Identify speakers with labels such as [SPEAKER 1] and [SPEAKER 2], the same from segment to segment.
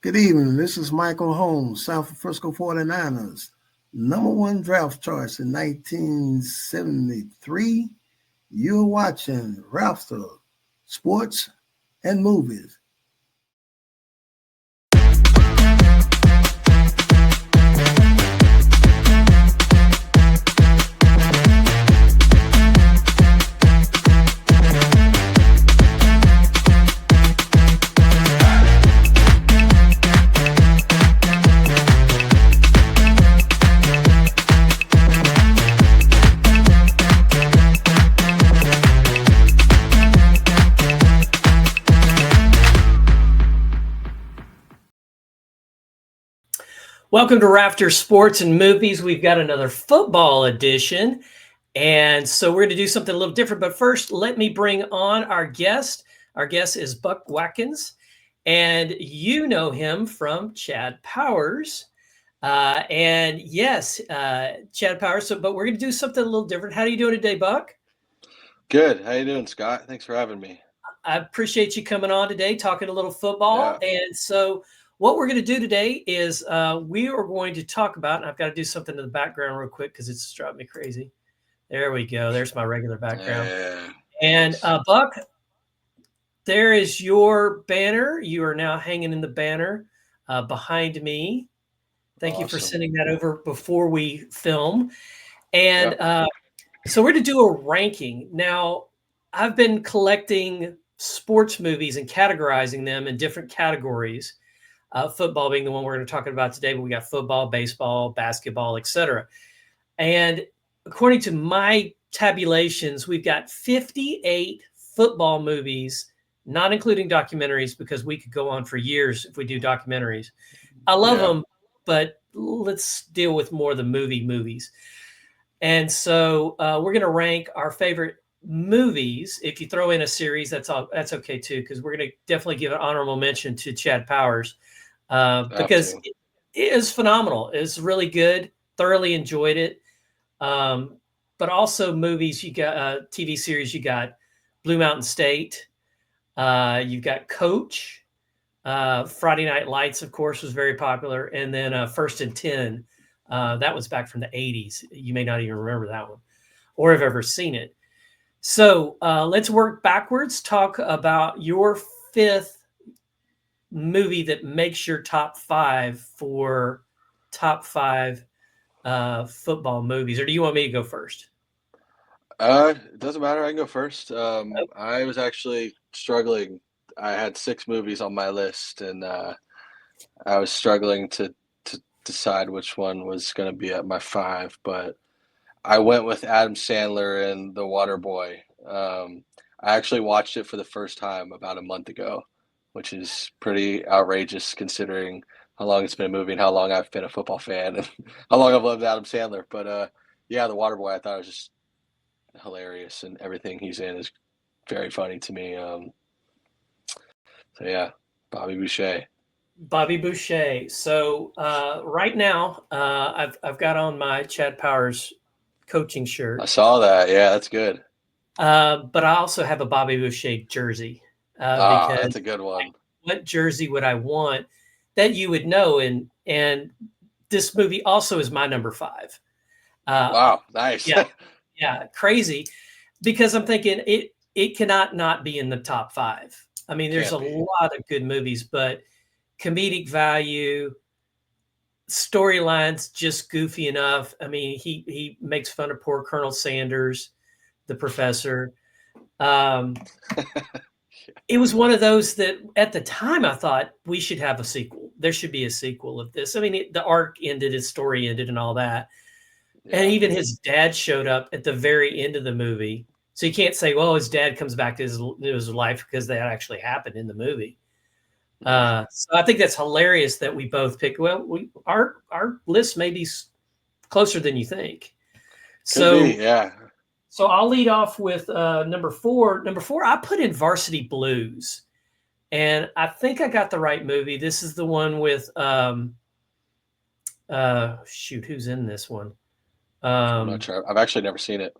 [SPEAKER 1] Good evening. This is Michael Holmes, San Francisco 49ers. Number one draft choice in 1973. You're watching Rafters, Sports and Movies.
[SPEAKER 2] Welcome to Rafters, Sports and Movies. We've got another football edition. And so we're going to do something a little different. But first, let me bring on our guest. Our guest is Buck Watkins. And you know him from Chad Powers. Chad Powers. But we're going to do something a little different. How are you doing today, Buck?
[SPEAKER 3] Good. How you doing, Scott? Thanks for having me.
[SPEAKER 2] I appreciate you coming on today, talking a little football. Yeah. And so what we're going to do today is we are going to talk about, and I've got to do something in the background real quick because it's driving me crazy. There we go. There's my regular background.
[SPEAKER 3] Yeah.
[SPEAKER 2] And Buck, there is your banner. You are now hanging in the banner behind me. Thank you for sending that over before we film. And so we're going to do a ranking. Now, I've been collecting sports movies and categorizing them in different categories. Football being the one we're going to talk about today, but we got football, baseball, basketball, etc. And according to my tabulations, we've got 58 football movies, not including documentaries, because we could go on for years if we do documentaries. I love them, but let's deal with more of the movies. And so we're going to rank our favorite movies. If you throw in a series, that's okay too, because we're going to definitely give an honorable mention to Chad Powers. Because it is phenomenal. It's really good. Thoroughly enjoyed it. But also movies, you got TV series, you got Blue Mountain State. You've got Coach. Friday Night Lights, of course, was very popular. And then First and 10. That was back from the 80s. You may not even remember that one or have ever seen it. So let's work backwards. Talk about your fifth movie that makes your top five for top five football movies, or do you want me to go first?
[SPEAKER 3] It doesn't matter. I can go first. I was actually struggling. I had 6 movies on my list, and I was struggling to decide which one was going to be at my 5, but I went with Adam Sandler and The Waterboy. I actually watched it for the first time about a month ago, which is pretty outrageous considering how long it's been a movie and how long I've been a football fan and how long I've loved Adam Sandler. But The Waterboy, I thought it was just hilarious, and everything he's in is very funny to me. Bobby Boucher.
[SPEAKER 2] Bobby Boucher. So right now, I've got on my Chad Powers coaching shirt.
[SPEAKER 3] I saw that. Yeah, that's good.
[SPEAKER 2] But I also have a Bobby Boucher jersey.
[SPEAKER 3] Because that's a good one.
[SPEAKER 2] What jersey would I want that you would know? And this movie also is my number 5.
[SPEAKER 3] Wow, nice.
[SPEAKER 2] Yeah, crazy. Because I'm thinking it cannot not be in the top 5. I mean, there's a lot of good movies, but comedic value, storylines just goofy enough. I mean, he makes fun of poor Colonel Sanders, the professor. It was one of those that at the time I thought we should have a sequel. There should be a sequel of this. I mean, the arc ended, his story ended and all that. Yeah. And even his dad showed up at the very end of the movie. So you can't say, well, his dad comes back to his life because that actually happened in the movie. So I think that's hilarious that we both picked. Well, our list may be closer than you think.
[SPEAKER 3] Could be, yeah.
[SPEAKER 2] So I'll lead off with number 4. Number 4, I put in Varsity Blues. And I think I got the right movie. This is the one with, who's in this one?
[SPEAKER 3] I'm not sure. I've actually never seen it.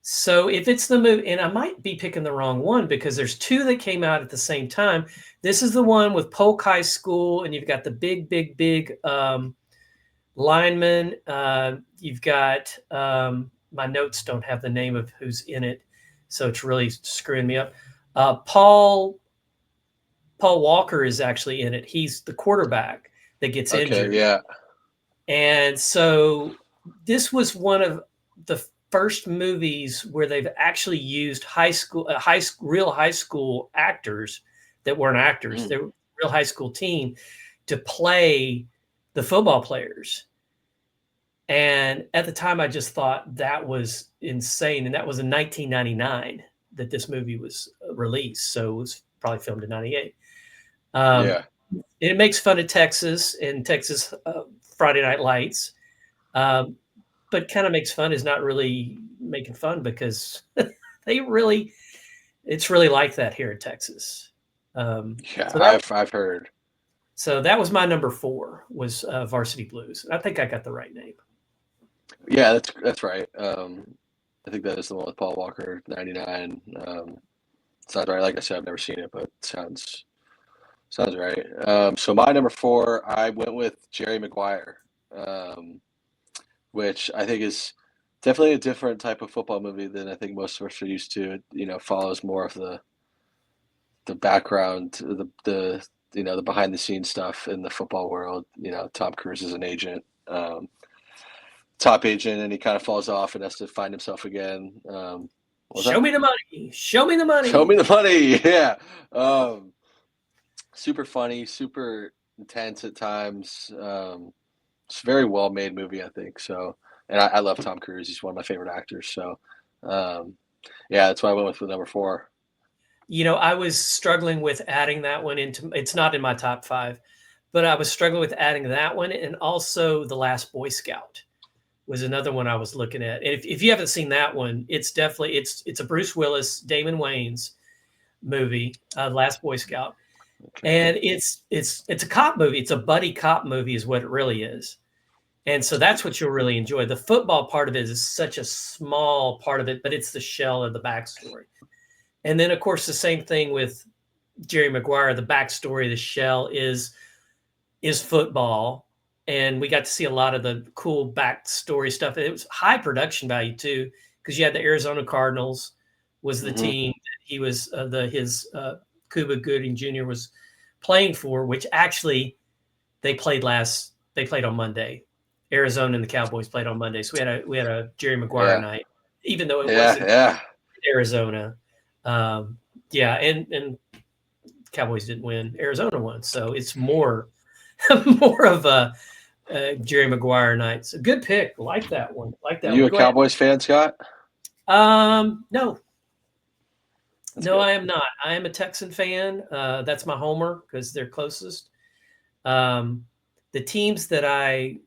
[SPEAKER 2] So if it's the movie, and I might be picking the wrong one because there's two that came out at the same time. This is the one with Polk High School, and you've got the big lineman. You've got my notes don't have the name of who's in it, so it's really screwing me up. Paul Walker is actually in it. He's the quarterback that gets injured.
[SPEAKER 3] Yeah.
[SPEAKER 2] And so this was one of the first movies where they've actually used real high school actors that weren't actors. They were real high school team to play the football players. And at the time, I just thought that was insane. And that was in 1999 that this movie was released. So it was probably filmed in 98. It makes fun of Texas and Texas Friday Night Lights. But kind of makes fun is not really making fun because it's really like that here in Texas.
[SPEAKER 3] I've heard.
[SPEAKER 2] So that was my number 4 was Varsity Blues. I think I got the right name.
[SPEAKER 3] Yeah, that's right. I think that is the one with Paul Walker, 99. Sounds right. Like I said, I've never seen it, but sounds right. So my number 4, I went with Jerry Maguire, which I think is definitely a different type of football movie than I think most of us are used to. It, follows more of the background, the behind the scenes stuff in the football world. Tom Cruise is an agent, top agent, and he kind of falls off and has to find himself again.
[SPEAKER 2] Show me the money. Show me the money.
[SPEAKER 3] Show me the money. Yeah. Super funny, super intense at times. It's a very well made movie, I think. So, and I love Tom Cruise. He's one of my favorite actors. So, that's why I went with the number 4.
[SPEAKER 2] I was struggling with adding that one into. It's not in my top 5, but I was struggling with adding that one, and also The Last Boy Scout was another one I was looking at. And if you haven't seen that one, it's definitely it's a Bruce Willis, Damon Wayans movie, Last Boy Scout. And it's a cop movie. It's a buddy cop movie is what it really is. And so that's what you'll really enjoy. The football part of it is such a small part of it, but it's the shell of the backstory. And then, of course, the same thing with Jerry Maguire. The backstory, the shell is football. And we got to see a lot of the cool backstory stuff. It was high production value, too, because you had the Arizona Cardinals was the team that he was his Cuba Gooding Jr. was playing for, which actually they played on Monday. Arizona and the Cowboys played on Monday. So we had a Jerry Maguire night, even though it wasn't Arizona. And Cowboys didn't win. Arizona won. So it's more of a Jerry Maguire night. So good pick. Like that one. Are
[SPEAKER 3] you a Cowboys fan, Scott?
[SPEAKER 2] No.
[SPEAKER 3] That's
[SPEAKER 2] no,
[SPEAKER 3] good.
[SPEAKER 2] I am not. I am a Texan fan. That's my homer because they're closest. The teams that I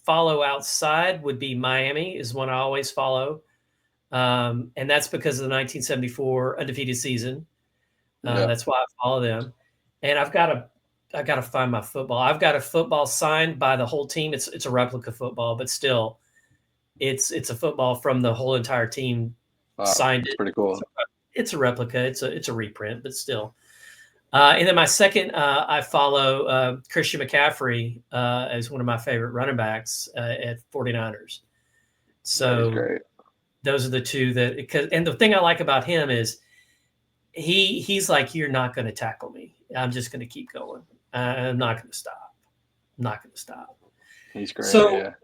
[SPEAKER 2] follow outside would be Miami is one I always follow. And that's because of the 1974 undefeated season. That's why I follow them. And I got to find my football. I've got a football signed by the whole team. It's a replica football, but still it's a football from the whole entire team.
[SPEAKER 3] Wow,
[SPEAKER 2] signed
[SPEAKER 3] that's
[SPEAKER 2] it.
[SPEAKER 3] pretty cool.
[SPEAKER 2] It's a replica. It's a reprint, but still. And then my second, I follow Christian McCaffrey as one of my favorite running backs at 49ers. So
[SPEAKER 3] great.
[SPEAKER 2] Those are the two and the thing I like about him is he's like, you're not going to tackle me. I'm just going to keep going. I'm not going to stop.
[SPEAKER 3] He's great.
[SPEAKER 2] So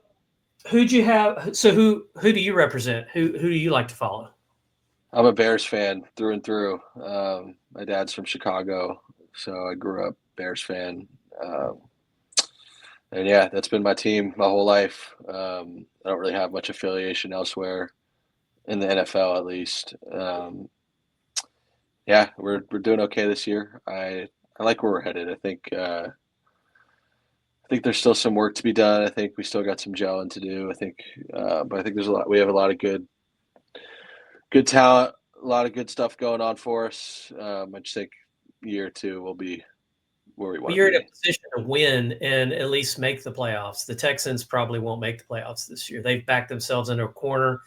[SPEAKER 2] who'd you have? So who do you represent? Who do you like to follow?
[SPEAKER 3] I'm a Bears fan through and through. My dad's from Chicago, so I grew up Bears fan. And that's been my team my whole life. I don't really have much affiliation elsewhere in the NFL, at least. We're doing okay this year. I like where we're headed. I think there's still some work to be done. I think we still got some gelling to do. But I think there's a lot. We have a lot of good talent, a lot of good stuff going on for us. I just think year 2 will be where we want to be.
[SPEAKER 2] You're in a position to win and at least make the playoffs. The Texans probably won't make the playoffs this year. They've backed themselves into a corner.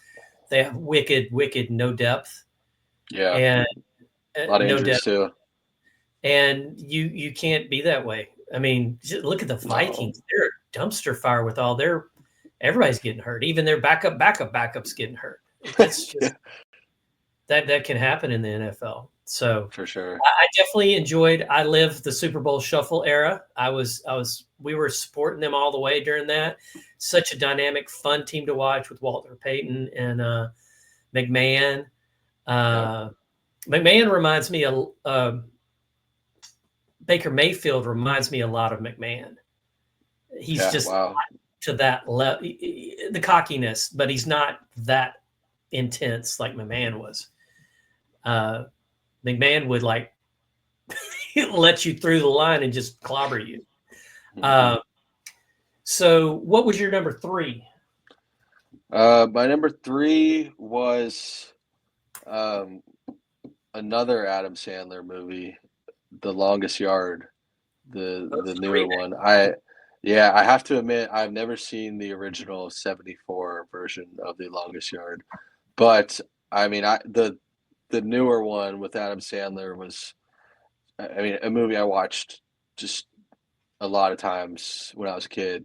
[SPEAKER 2] They have wicked no depth.
[SPEAKER 3] Yeah.
[SPEAKER 2] And
[SPEAKER 3] A lot of
[SPEAKER 2] no
[SPEAKER 3] injuries
[SPEAKER 2] depth.
[SPEAKER 3] too.
[SPEAKER 2] And you can't be that way. I mean, just look at the Vikings. They're a dumpster fire with all their everybody's getting hurt. Even their backups getting hurt. That's just that can happen in the NFL. So
[SPEAKER 3] for sure.
[SPEAKER 2] I definitely enjoyed. I lived the Super Bowl shuffle era. We were supporting them all the way during that. Such a dynamic, fun team to watch with Walter Payton and McMahon. McMahon reminds me of Baker Mayfield reminds me a lot of McMahon. He's just to that level, the cockiness, but he's not that intense like McMahon was. McMahon would like let you through the line and just clobber you. So what was your number 3?
[SPEAKER 3] My number 3 was another Adam Sandler movie, The Longest Yard, the newer one. I have to admit I've never seen the original 74 version of The Longest Yard, but I mean the newer one with Adam Sandler was, I mean, a movie I watched just a lot of times when I was a kid.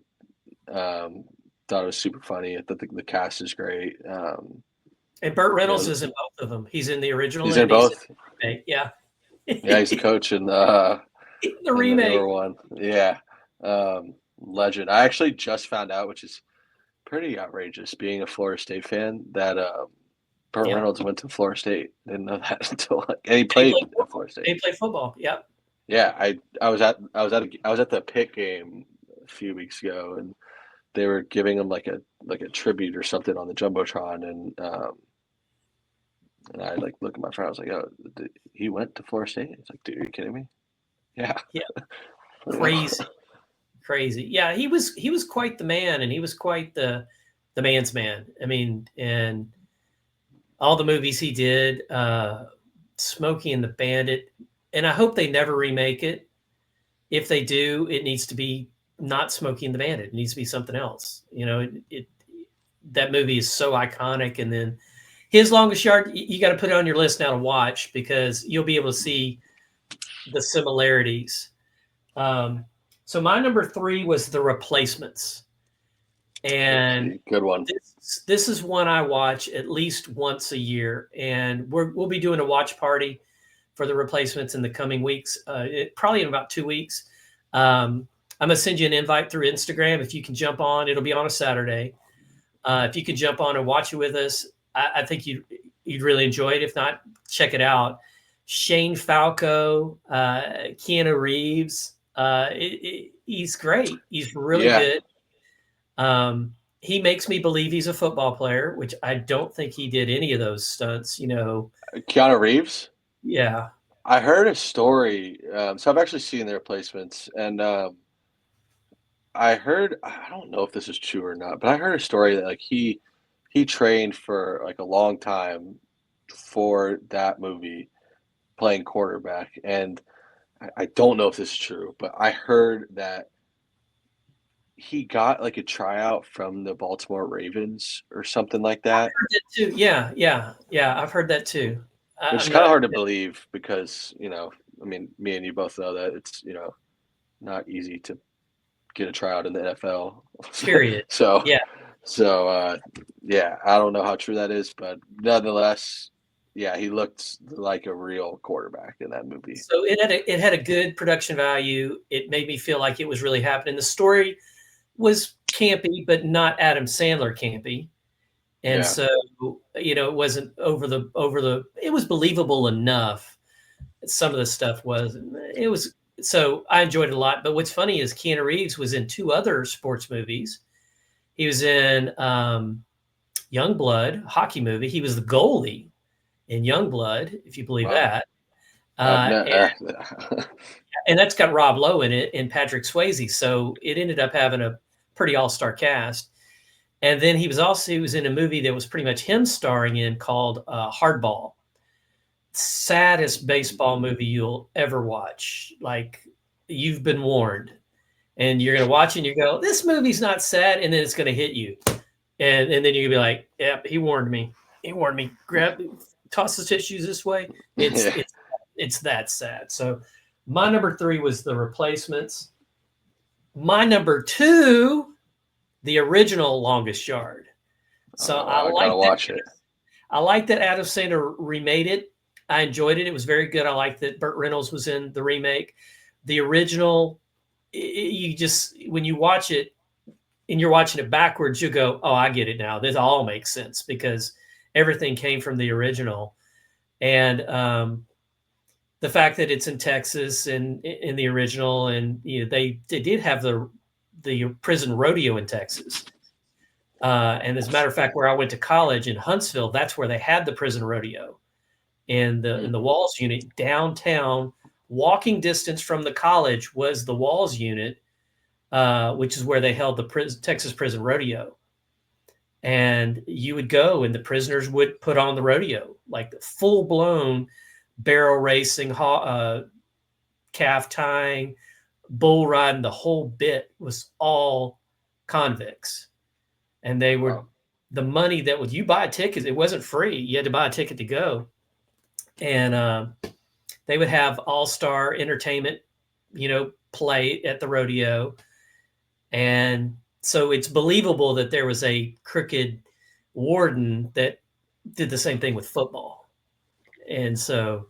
[SPEAKER 3] Thought it was super funny. I thought the cast is great.
[SPEAKER 2] And Burt Reynolds is in both of them. He's in the original.
[SPEAKER 3] He's in both.
[SPEAKER 2] Yeah.
[SPEAKER 3] Yeah, he's the coach in the
[SPEAKER 2] remake.
[SPEAKER 3] The newer one. Yeah. Legend. I actually just found out, which is pretty outrageous, being a Florida State fan, that Burt Reynolds went to Florida State. Didn't know that until and he played at Florida State.
[SPEAKER 2] He played football. Yeah.
[SPEAKER 3] Yeah, I was at the Pitt game a few weeks ago, and they were giving him like a tribute or something on the jumbotron, and I like look at my friend. I was like, "Oh, he went to Florida State." He's like, "Dude, are you kidding me?" Yeah.
[SPEAKER 2] Yeah. Crazy. Yeah, he was quite the man, and he was quite the man's man. I mean, and all the movies he did, Smokey and the Bandit, and I hope they never remake it. If they do, it needs to be not Smokey and the Bandit. It needs to be something else. You know, that movie is so iconic. And then his Longest Yard, you got to put it on your list now to watch, because you'll be able to see the similarities. So my number 3 was The Replacements. And
[SPEAKER 3] good one.
[SPEAKER 2] This is one I watch at least once a year, and we'll be doing a watch party for The Replacements in the coming weeks. Probably in about 2 weeks. I'm gonna send you an invite through Instagram. If you can jump on, it'll be on a Saturday. If you can jump on and watch it with us, I think you'd really enjoy it. If not, check it out. Shane Falco, Keanu Reeves. He's great. He's really good. He makes me believe he's a football player, which I don't think he did any of those stunts. You know,
[SPEAKER 3] Keanu Reeves.
[SPEAKER 2] Yeah,
[SPEAKER 3] I heard a story. So I've actually seen The Replacements, and I don't know if this is true or not, but I heard a story that like he trained for like a long time for that movie, playing quarterback. And I don't know if this is true, but I heard that he got like a tryout from the Baltimore Ravens or something like that.
[SPEAKER 2] I've heard that too. Yeah. I've heard that too.
[SPEAKER 3] Which is kind of hard to believe, because, you know, I mean, me and you both know that it's, you know, not easy to get a tryout in the NFL.
[SPEAKER 2] Period.
[SPEAKER 3] Yeah, I don't know how true that is, but nonetheless, yeah, he looked like a real quarterback in that movie.
[SPEAKER 2] So it had a good production value. It made me feel like it was really happening. The story was campy, but not Adam Sandler campy. And so, you know, it wasn't over the, it was believable enough. Some of the stuff so I enjoyed it a lot. But what's funny is Keanu Reeves was in 2 other sports movies. He was in Youngblood, hockey movie. He was the goalie in Youngblood, if you believe that. And that's got Rob Lowe in it and Patrick Swayze. So it ended up having a pretty all-star cast. And then he was in a movie that was pretty much him starring in, called Hardball. Saddest baseball movie you'll ever watch. Like, you've been warned. And you're going to watch it and you go, this movie's not sad. And then it's going to hit you. And then you're going to be like, yep, he warned me. he warned me, toss the tissues this way. It's that sad. So my number 3 was The Replacements. My number 2, the original Longest Yard. So I
[SPEAKER 3] gotta watch it.
[SPEAKER 2] I like that Adam Sandler remade it. I enjoyed it. It was very good. I like that Burt Reynolds was in the remake. The original, you just, when you watch it and you're watching it backwards, you go, oh, I get it now. This all makes sense because everything came from the original. And the fact that it's in Texas and in the original, and they did have the prison rodeo in Texas. And as a matter of fact, where I went to college in Huntsville, that's where they had the prison rodeo. And in the Walls unit downtown, walking distance from the college was the Walls unit, which is where they held the Texas prison rodeo. And you would go and the prisoners would put on the rodeo, like the full blown barrel racing, calf tying, bull riding. The whole bit was all convicts. And they were the money that would you buy a ticket. It wasn't free. You had to buy a ticket to go. And they would have all-star entertainment, play at the rodeo. And so it's believable that there was a crooked warden that did the same thing with football. And so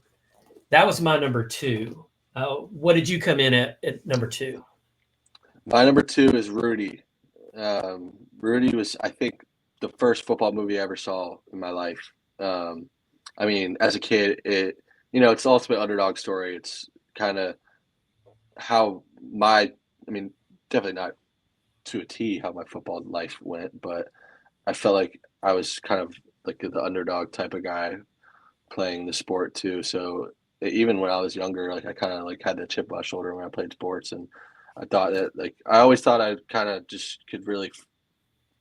[SPEAKER 2] that was my number 2. What did you come in at number 2?
[SPEAKER 3] My number 2 is Rudy. Rudy was, I think, the first football movie I ever saw in my life. I mean, as a kid, it's the ultimate underdog story. It's kind of how definitely not to a T how my football life went, but I felt like I was kind of like the underdog type of guy playing the sport too. So even when I was younger, like I kind of like had that chip on my shoulder when I played sports, and I thought that I always thought I kind of just could really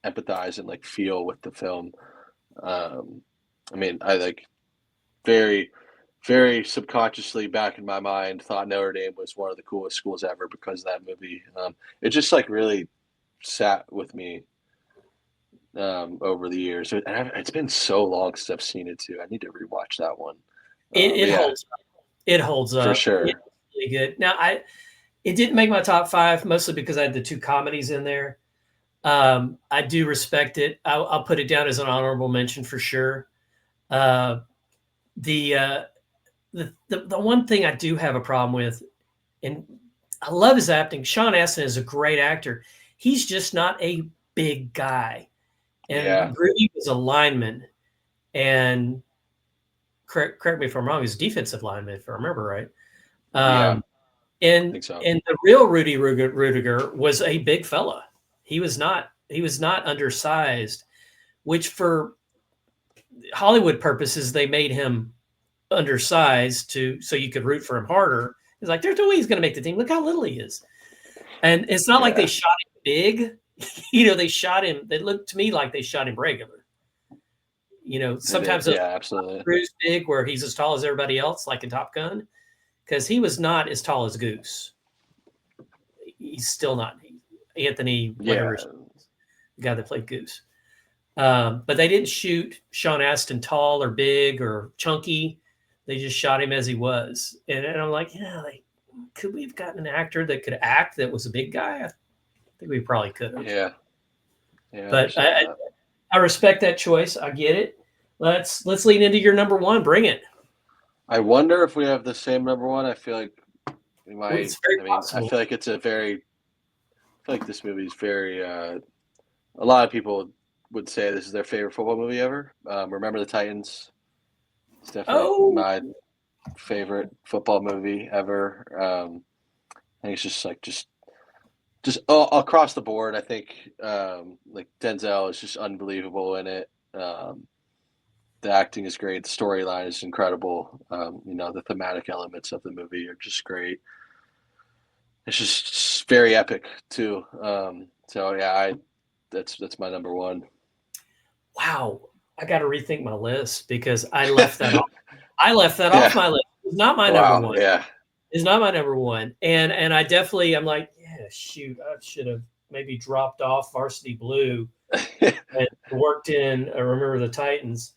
[SPEAKER 3] empathize and like feel with the film. I very, very subconsciously back in my mind thought Notre Dame was one of the coolest schools ever because of that movie. It just like really sat with me over the years. And it's been so long since I've seen it too. I need to rewatch that one.
[SPEAKER 2] It holds up. It holds up
[SPEAKER 3] for sure.
[SPEAKER 2] It's really good. Now it didn't make my top 5 mostly because I had the 2 comedies in there. I do respect it. I'll put it down as an honorable mention for sure. The one thing I do have a problem with, and I love his acting. Sean Astin is a great actor. He's just not a big guy. And Rudy was a lineman. And correct me if I'm wrong, he's a defensive lineman, if I remember right. And the real Rudy Rudiger was a big fella. He was not undersized, which for Hollywood purposes, they made him undersized so you could root for him harder. He's like, there's no way he's going to make the team. Look how little he is. And it's not like they shot him big. They shot him. They looked to me like they shot him regular. Sometimes
[SPEAKER 3] absolutely.
[SPEAKER 2] Cruise big where he's as tall as everybody else, like in Top Gun, because he was not as tall as Goose. He's still not. Anthony, whatever, the guy that played Goose. But they didn't shoot Sean Astin tall or big or chunky. They just shot him as he was. And I'm like, could we have gotten an actor that could act that was a big guy? I think we probably could have.
[SPEAKER 3] Yeah.
[SPEAKER 2] But I respect that choice. I get it. Let's lean into your number 1. Bring it.
[SPEAKER 3] I wonder if we have the same number 1. I feel like we might.
[SPEAKER 2] It's very possible.
[SPEAKER 3] I feel like this movie is very. A lot of people would say this is their favorite football movie ever. Remember the Titans? It's definitely my favorite football movie ever. I think it's just across the board. I think like Denzel is just unbelievable in it. The acting is great. The storyline is incredible. The thematic elements of the movie are just great. It's just very epic too. That's my number 1.
[SPEAKER 2] Wow, I got to rethink my list because I left that off. Off my list. It's not my number 1.
[SPEAKER 3] Yeah,
[SPEAKER 2] it's not my number 1. And I definitely, I'm like, shoot, I should have maybe dropped off Varsity Blue and worked in. I remember the Titans.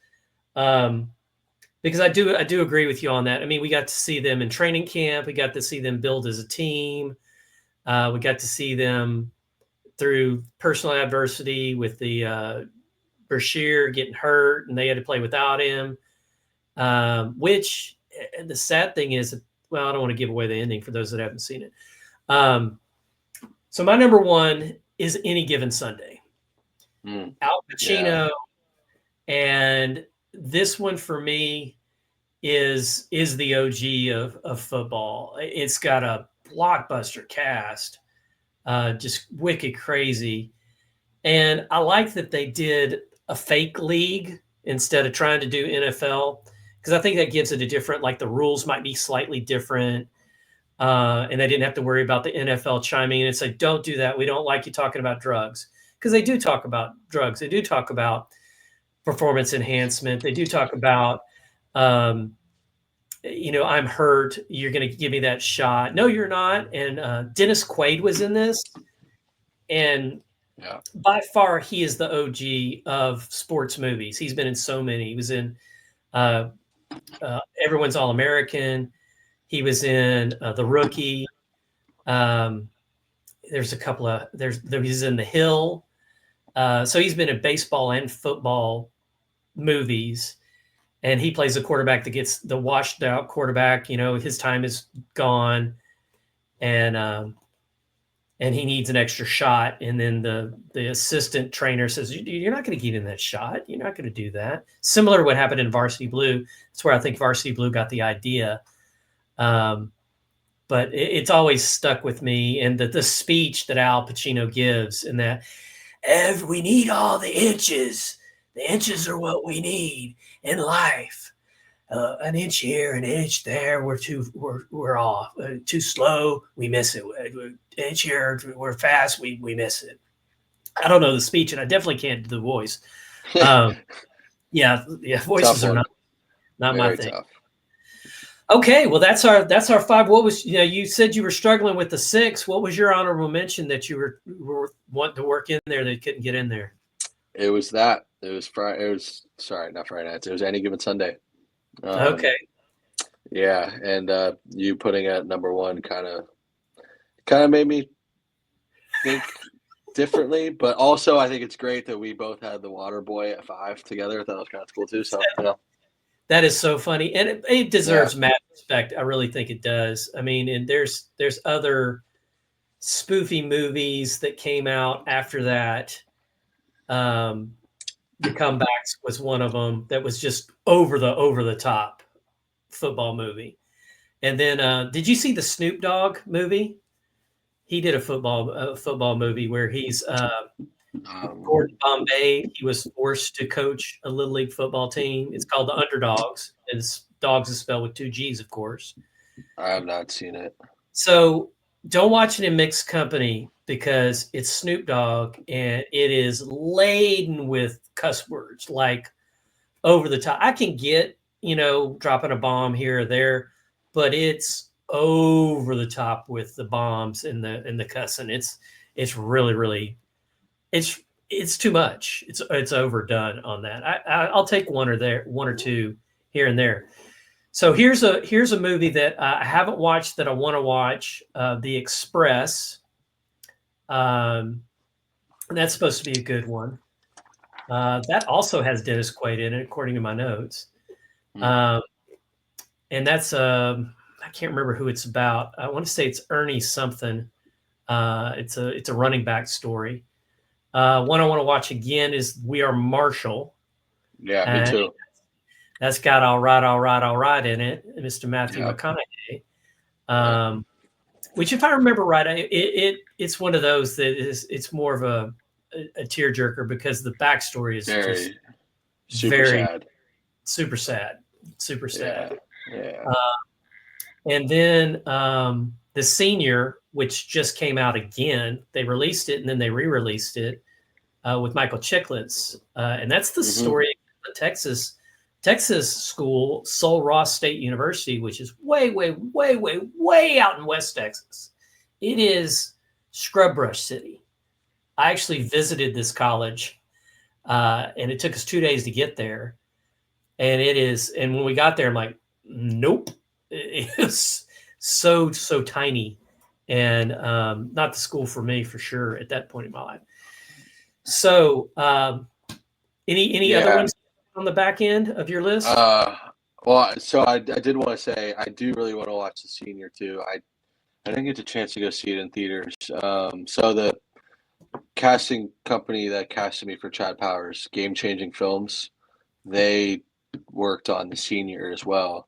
[SPEAKER 2] Because I do agree with you on that. I mean, we got to see them in training camp. We got to see them build as a team. We got to see them through personal adversity with the Bashir getting hurt, and they had to play without him. Which the sad thing is, well, I don't want to give away the ending for those that haven't seen it. So my number one is Any Given Sunday. Al Pacino, and this one for me is the OG of football. It's got a blockbuster cast, just wicked crazy. And I like that they did a fake league instead of trying to do NFL, because I think that gives it a different, like the rules might be slightly different. And they didn't have to worry about the NFL chiming in and say, don't do that. We don't like you talking about drugs. Because they do talk about drugs. They do talk about performance enhancement. They do talk about, I'm hurt. You're going to give me that shot. No, you're not. And Dennis Quaid was in this. And by far, he is the OG of sports movies. He's been in so many. He was in Everyone's All-American. He was in The Rookie. There's a couple of he's in The Hill. So he's been in baseball and football movies, and he plays a quarterback that gets the washed out quarterback. His time is gone, and he needs an extra shot. And then the assistant trainer says, "You're not going to give him that shot. You're not going to do that." Similar to what happened in Varsity Blue. That's where I think Varsity Blue got the idea. But it's always stuck with me. And the speech that Al Pacino gives, and that we need all the inches. The inches are what we need in life. An inch here, an inch there. We're off. Too slow, we miss it. An inch here, we're fast, we miss it. I don't know the speech, and I definitely can't do the voice. Voices are not my thing. Tough. Okay, well that's our five. What was you said you were struggling with the 6. What was your honorable mention that you were wanting to work in there that couldn't get in there?
[SPEAKER 3] It was that. It was Friday. It was not Friday nights. It was Any Given Sunday.
[SPEAKER 2] Okay.
[SPEAKER 3] Yeah, and you putting it at number one kind of made me think differently, but also I think it's great that we both had The Waterboy at 5 together. I thought it was kind of cool too. So
[SPEAKER 2] That is so funny, and it deserves mad respect. I really think it does. I mean, and there's other spoofy movies that came out after that. The Comebacks was one of them that was just over the top football movie. And then, did you see the Snoop Dogg movie? He did a football movie where he's Gordon Bombay. He was forced to coach a little league football team. It's called The Underdogs. And dogs is spelled with 2 G's, of course.
[SPEAKER 3] I have not seen it.
[SPEAKER 2] So don't watch it in mixed company, because it's Snoop Dogg and it is laden with cuss words, like over the top. I can get, dropping a bomb here or there, but it's over the top with the bombs and the cussing. It's really, really, it's too much. It's overdone on that. I'll take one or two here and there. So here's a movie that I haven't watched that I want to watch, The Express. And that's supposed to be a good one. That also has Dennis Quaid in it, according to my notes. And that's I can't remember who it's about. I want to say it's Ernie something. It's a running back story. One I want to watch again is We Are Marshall.
[SPEAKER 3] Yeah, me too.
[SPEAKER 2] That's got all right in it, Mr. Matthew McConaughey. Which, if I remember right, it's one of those that it's more of a tearjerker, because the backstory is super sad.
[SPEAKER 3] Yeah.
[SPEAKER 2] And then The Senior, which just came out again, they released it and then they re-released it with Michael Chiklis, and that's the story of Texas school, Sul Ross State University, which is way out in West Texas. It is scrub brush city. I actually visited this college, and it took us 2 days to get there. And it is. And when we got there, I'm like, nope. It is so tiny, and not the school for me for sure at that point in my life. So, any other ones on the back end of your list?
[SPEAKER 3] Well, so I did want to say I do really want to watch The Senior too. I didn't get the chance to go see it in theaters. So the casting company that casted me for Chad Powers, Game Changing Films, they worked on The Senior as well.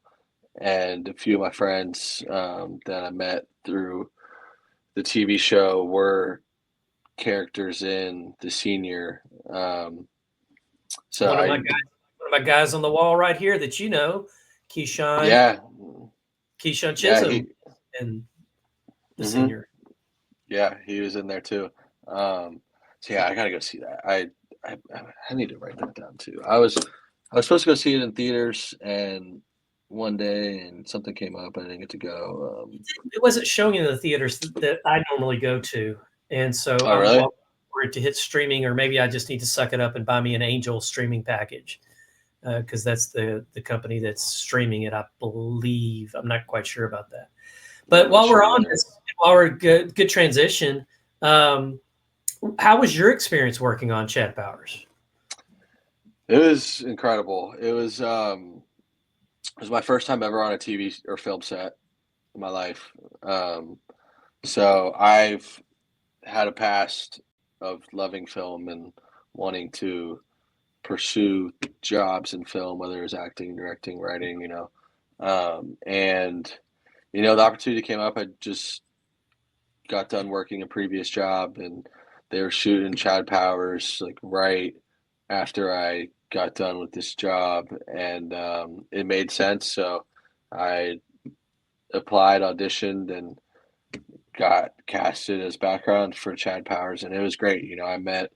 [SPEAKER 3] And a few of my friends that I met through the TV show were characters in The Senior. So
[SPEAKER 2] one of my guys on the wall right here that you know, Keyshawn.
[SPEAKER 3] Yeah.
[SPEAKER 2] Keyshawn Chisholm and The Senior.
[SPEAKER 3] Yeah, he was in there too. So yeah, I gotta go see that. I need to write that down too. I was supposed to go see it in theaters, and one day and something came up and I didn't get to go.
[SPEAKER 2] It wasn't showing in the theaters that I normally go to, and so
[SPEAKER 3] Oh, really?
[SPEAKER 2] I'm for it to hit streaming, or maybe I just need to suck it up and buy me an Angel streaming package, because that's the company that's streaming it, I believe. I'm not quite sure about that. But while we're on this, while we're good transition, how was your experience working on Chad Powers?
[SPEAKER 3] It was incredible. It was my first time ever on a TV or film set in my life. So I've had a past of loving film and wanting to pursue jobs in film, whether it was acting, directing, writing, and the opportunity came up. I just got done working a previous job, and they were shooting Chad Powers like right after I got done with this job, and it made sense. So I applied, auditioned, and got casted as background for Chad Powers, and it was great. I met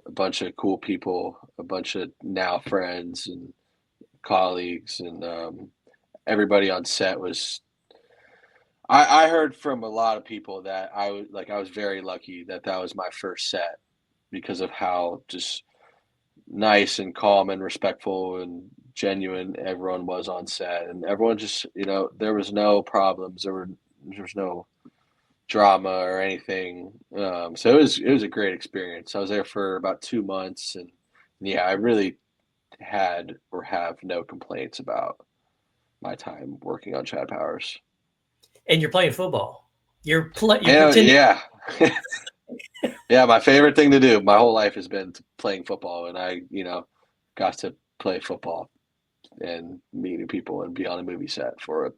[SPEAKER 3] a bunch of cool people, a bunch of now friends and colleagues, and everybody on set was. I heard from a lot of people that I was very lucky that was my first set because of how just nice and calm and respectful and genuine everyone was on set, and everyone just there was no problems, there was no drama or anything. So it was a great experience. I was there for about 2 months, and yeah, I really had or have no complaints about my time working on Chad Powers.
[SPEAKER 2] And you're playing football. You're pretending.
[SPEAKER 3] Yeah. Yeah, my favorite thing to do my whole life has been playing football, and I, got to play football and meet new people and be on a movie set for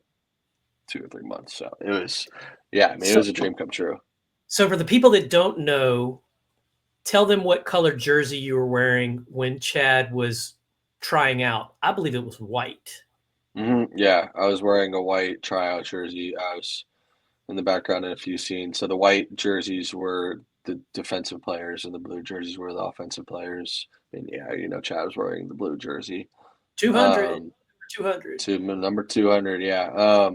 [SPEAKER 3] 2 or 3 months. So it was, it was a dream come true.
[SPEAKER 2] So for the people that don't know, tell them what color jersey you were wearing when Chad was trying out. I believe it was white.
[SPEAKER 3] Mm-hmm. Yeah, I was wearing a white tryout jersey. I was in the background in a few scenes. So the white jerseys were the defensive players, and the blue jerseys were the offensive players. And yeah, Chad was wearing the blue jersey.
[SPEAKER 2] 200.
[SPEAKER 3] Number 200, yeah.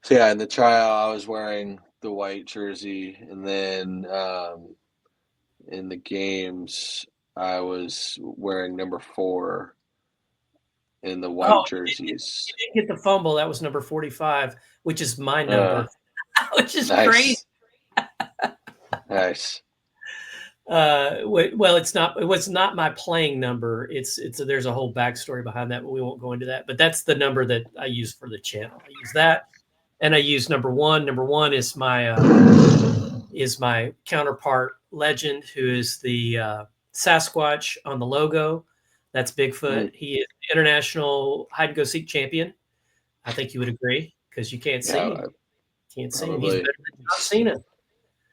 [SPEAKER 3] So yeah, in the tryout, I was wearing the white jersey, and then in the games, I was wearing number 4 in the white jerseys.
[SPEAKER 2] You didn't get the fumble. That was number 45, which is my number, which is nice. Crazy.
[SPEAKER 3] Nice.
[SPEAKER 2] Well, it was not my playing number. There's a whole backstory behind that, but we won't go into that. But that's the number that I use for the channel. I use that, and I use number 1. Number 1 is my counterpart legend, who is the Sasquatch on the logo. That's Bigfoot. He is international hide and go seek champion. I think you would agree, because you can't see him. Can't see him. He's better than John Cena.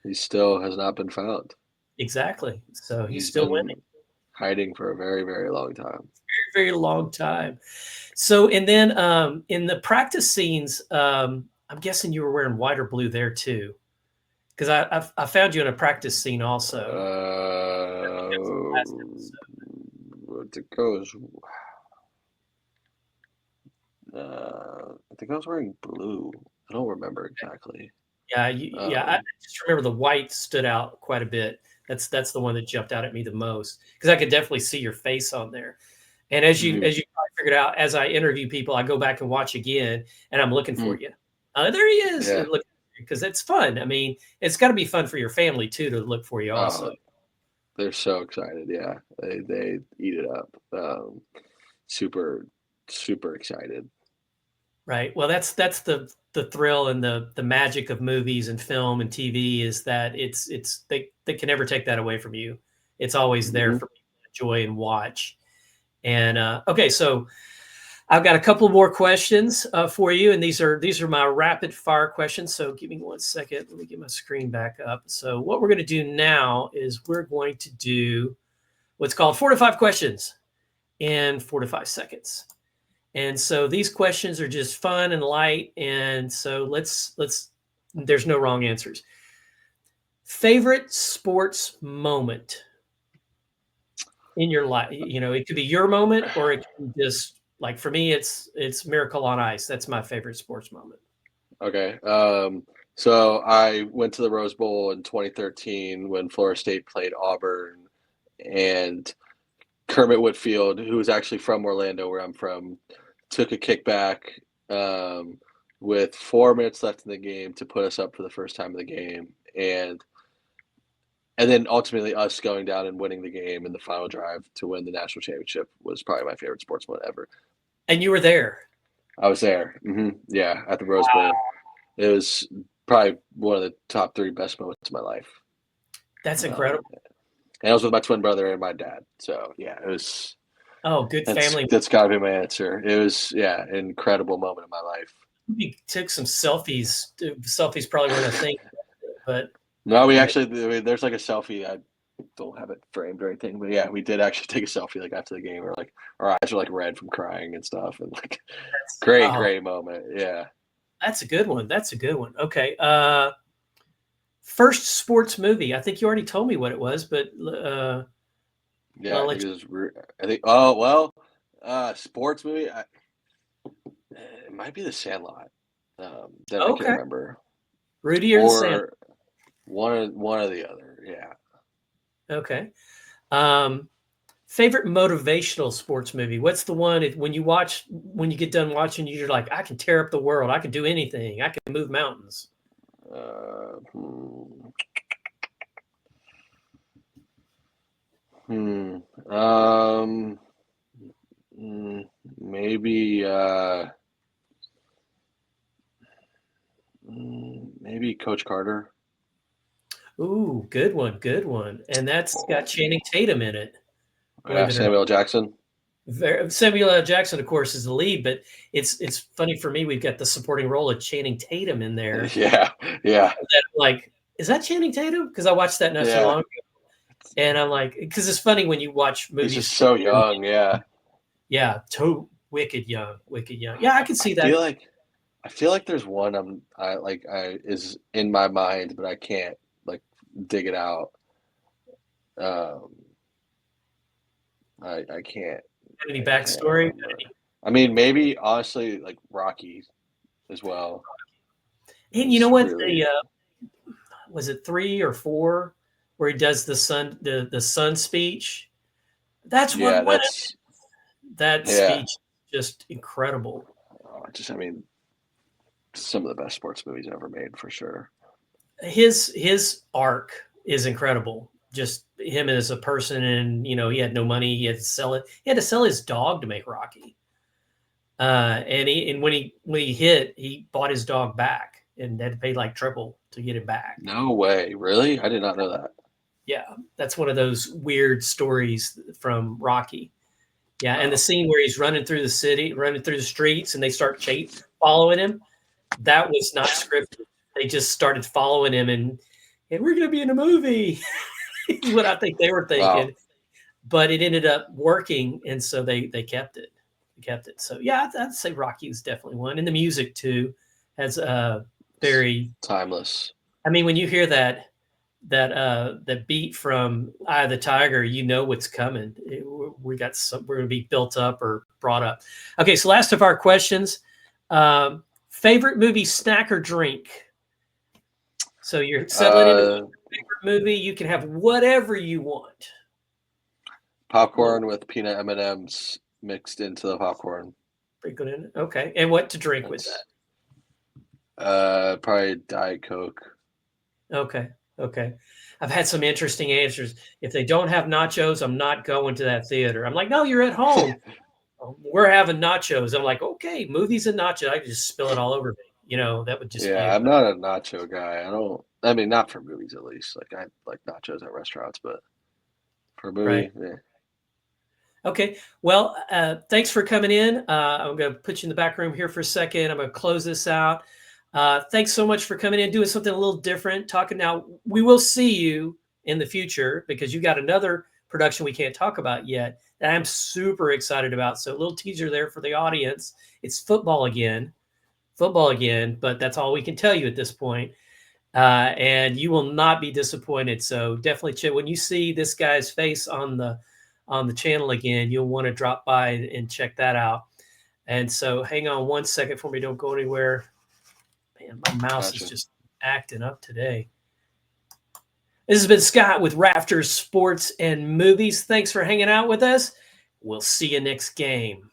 [SPEAKER 3] He still has not been found.
[SPEAKER 2] Exactly. So he's still winning.
[SPEAKER 3] Hiding for a very, very long time.
[SPEAKER 2] Very, very long time. So, and then in the practice scenes, I'm guessing you were wearing white or blue there too, because I found you in a practice scene also.
[SPEAKER 3] It goes. I think I was wearing blue. I don't remember exactly.
[SPEAKER 2] Yeah, I just remember the white stood out quite a bit. That's the one that jumped out at me the most, because I could definitely see your face on there. And as you probably figured out, as I interview people, I go back and watch again, and I'm looking for you. There he is.
[SPEAKER 3] Yeah.
[SPEAKER 2] Because it's fun. I mean, it's got to be fun for your family too to look for you also.
[SPEAKER 3] They're so excited. Yeah, they eat it up. Super excited.
[SPEAKER 2] Right. Well, that's the thrill and the magic of movies and film and TV is that they can never take that away from you. It's always there for people to enjoy and watch. And okay, so I've got a couple more questions for you, and these are my rapid fire questions. So give me 1 second. Let me get my screen back up. So what we're going to do now is we're going to do what's called 4 to 5 questions in 4 to 5 seconds. And so these questions are just fun and light. And so let's there's no wrong answers. Favorite sports moment in your life? You know, it could be your moment, or it can just, like for me, it's Miracle on Ice. That's my favorite sports moment.
[SPEAKER 3] Okay. So I went to the Rose Bowl in 2013 when Florida State played Auburn, and Kermit Whitfield, who was actually from Orlando, where I'm from, took a kickback with 4 minutes left in the game to put us up for the first time of the game, and then ultimately us going down and winning the game in the final drive to win the national championship was probably my favorite sports moment ever.
[SPEAKER 2] And you were there?
[SPEAKER 3] I was there. Yeah, at the Rose Bowl. It was probably one of the top 3 best moments of my life.
[SPEAKER 2] That's incredible.
[SPEAKER 3] And I was with my twin brother and my dad. So yeah, it was.
[SPEAKER 2] Oh, good family.
[SPEAKER 3] That's got to be my answer. It was an incredible moment in my life.
[SPEAKER 2] You took some selfies. Selfies probably weren't a thing, but
[SPEAKER 3] no, we actually. I mean, there's like a selfie. I don't have it framed or anything, but yeah, we did actually take a selfie like after the game. Or like our eyes were like red from crying and stuff, and like great moment. Yeah,
[SPEAKER 2] that's a good one. Okay, first sports movie. I think you already told me what it was, but
[SPEAKER 3] yeah, I think. Oh well, sports movie. It might be The Sandlot. That I can remember.
[SPEAKER 2] Rudy or The Sandlot?
[SPEAKER 3] One or the other. Yeah.
[SPEAKER 2] Okay. Favorite motivational sports movie? What's the one when you get done watching, you're like, I can tear up the world. I can do anything. I can move mountains.
[SPEAKER 3] Maybe Coach Carter.
[SPEAKER 2] Ooh, good one. And that's got Channing Tatum in it.
[SPEAKER 3] Yeah, Samuel L. Jackson.
[SPEAKER 2] Samuel L. Jackson, of course, is the lead, but it's funny for me. We've got the supporting role of Channing Tatum in there.
[SPEAKER 3] Yeah.
[SPEAKER 2] Like, is that Channing Tatum? Because I watched that not so long ago, and I'm like, because it's funny when you watch movies.
[SPEAKER 3] He's just so young. Yeah.
[SPEAKER 2] Yeah, wicked young. Yeah, I can see that.
[SPEAKER 3] I feel like there's one I is in my mind, but I can't like dig it out. I can't.
[SPEAKER 2] Any backstory?
[SPEAKER 3] I mean, maybe honestly, like Rocky as well.
[SPEAKER 2] And you know what? Really... was it 3 or 4 where he does the son speech? That's that speech just incredible.
[SPEAKER 3] I mean, some of the best sports movies ever made for sure.
[SPEAKER 2] His arc is incredible. Just him as a person, and he had no money. He had to sell it. He had to sell his dog to make Rocky. And when he hit, he bought his dog back and had to pay like triple to get it back.
[SPEAKER 3] No way, really? I did not know that.
[SPEAKER 2] Yeah, that's one of those weird stories from Rocky. Yeah, and the scene where he's running through the city, running through the streets, and they start following him. That was not scripted. They just started following him, and we're going to be in a movie. Is what I think they were thinking. Wow. But it ended up working, and so they kept it. So yeah, I'd say Rocky was definitely one, and the music too has very
[SPEAKER 3] timeless.
[SPEAKER 2] I mean, when you hear that beat from Eye of the Tiger, you know what's coming. We're going to be built up or brought up. Okay, so last of our questions. Favorite movie, snack, or drink? So you're settling into your favorite movie. You can have whatever you want.
[SPEAKER 3] Popcorn with peanut M&Ms mixed into the popcorn.
[SPEAKER 2] Sprinkle in. Okay. And what to drink with
[SPEAKER 3] that? Probably Diet Coke.
[SPEAKER 2] Okay. Okay. I've had some interesting answers. If they don't have nachos, I'm not going to that theater. I'm like, no, you're at home. We're having nachos. I'm like, okay, movies and nachos. I could just spill it all over me. You know, that would just be.
[SPEAKER 3] I'm not a nacho guy. I mean, not for movies at least. Like, I like nachos at restaurants, but for a movie, yeah.
[SPEAKER 2] Okay. Well, thanks for coming in. I'm going to put you in the back room here for a second. I'm going to close this out. Thanks so much for coming in, doing something a little different. Talking now, we will see you in the future because you got another production we can't talk about yet that I'm super excited about. So a little teaser there for the audience. It's football again, but that's all we can tell you at this point. And you will not be disappointed. So definitely check when you see this guy's face on the channel again, you'll want to drop by and check that out. And so hang on one second for me. Don't go anywhere. Man, my mouse is just acting up today. This has been Scott with Rafters Sports and Movies. Thanks for hanging out with us. We'll see you next game.